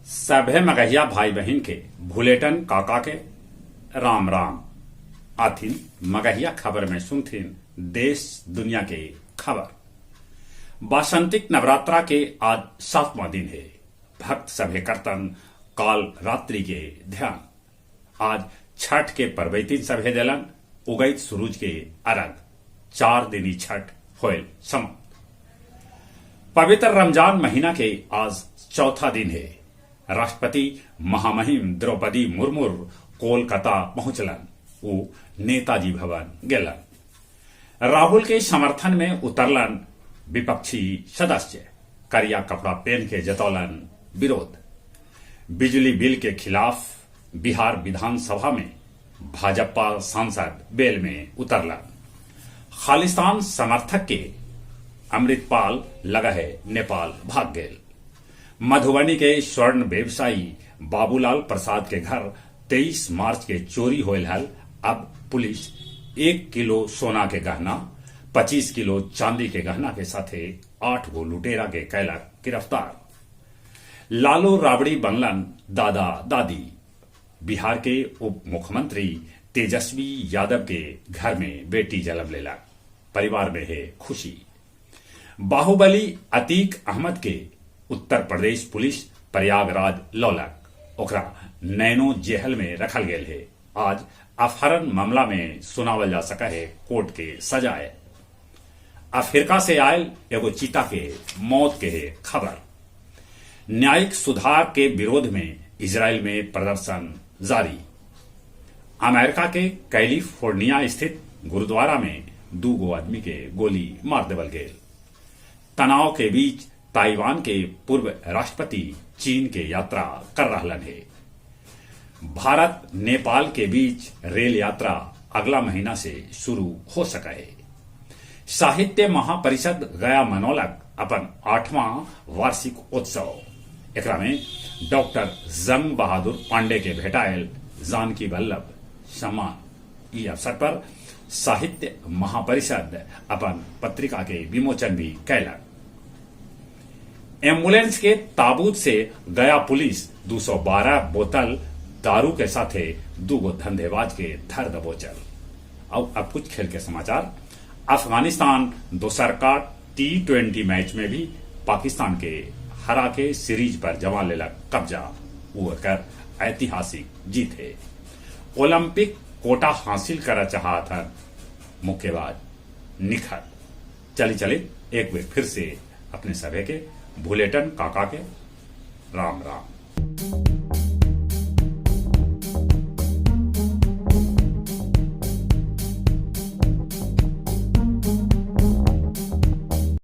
सभे मगहिया भाई बहन के भुलेटन काका के राम राम आथिन मगहिया खबर में सुनथिन देश दुनिया के खबर। वासंतिक नवरात्रा के आज 7वां दिन है। भक्त सभे करतन काल रात्रि के ध्यान। आज छठ के पर्वैतिन सभे देलन उगैत सूरज के अरग। 4 दिनी छठ होयल समाप्त। पवित्र रमजान महीना के आज चौथा दिन है। राष्ट्रपति महामहिम द्रौपदी मुर्मू कोलकाता पहुंचलन। वो नेताजी भवन गेलन। राहुल के समर्थन में उतरलन विपक्षी सदस्य। करिया कपड़ा पहन के जतौलन विरोध। बिजली बिल के खिलाफ बिहार विधानसभा में भाजपा सांसद बेल में उतरलन। खालिस्तान समर्थक के अमृतपाल लगा है नेपाल भाग गेल। मधुबनी के स्वर्ण व्यवसायी बाबूलाल प्रसाद के घर 23 मार्च के चोरी होयल हल। अब पुलिस 1 किलो सोना के गहना 25 किलो चांदी के गहना के साथे 8 गो लुटेरा के कैलक गिरफ्तार। लालू राबड़ी बनलन दादा दादी। बिहार के उप मुख्यमंत्री तेजस्वी यादव के घर में बेटी जन्म लेलक। परिवार में है खुशी। बाहुबली अतीक अहमद के उत्तर प्रदेश पुलिस प्रयागराज लौलक। ओकरा नैनो जेहल में रखल गेल है। आज अपहरण मामला में सुनावल जा सका है कोर्ट के सजाए। अफ्रीका से आयल एगो चीता के मौत के है खबर। न्यायिक सुधार के विरोध में इजराइल में प्रदर्शन जारी। अमेरिका के कैलिफोर्निया स्थित गुरुद्वारा में 2 गो आदमी के गोली मार देवल गेल। तनाव के बीच ताइवान के पूर्व राष्ट्रपति चीन के यात्रा कर रहलन है। भारत नेपाल के बीच रेल यात्रा अगला महीना से शुरू हो सका है। साहित्य महापरिषद गया मनौलक अपन 8वां वार्षिक उत्सव। एकरा में डॉक्टर जंग बहादुर पांडे के भेटायल जानकी वल्लभ सम्मान। इस अवसर पर साहित्य महापरिषद अपन पत्रिका के विमोचन भी कैलक। एम्बुलेंस के ताबूत से गया पुलिस 212 बोतल दारू के साथे 2 गो धंधेबाज के धर दबोचल। अब कुछ खेल के समाचार। अफगानिस्तान दोसरका T20 मैच में भी पाकिस्तान के हरा के सीरीज पर जमा लेलक कब्जा। वो एकर ऐतिहासिक जीत है। ओलंपिक कोटा हासिल कर चाहा था मुक्केबाज निखत। चली एक बार फिर से अपने सभे के भुलेटन काका के राम राम।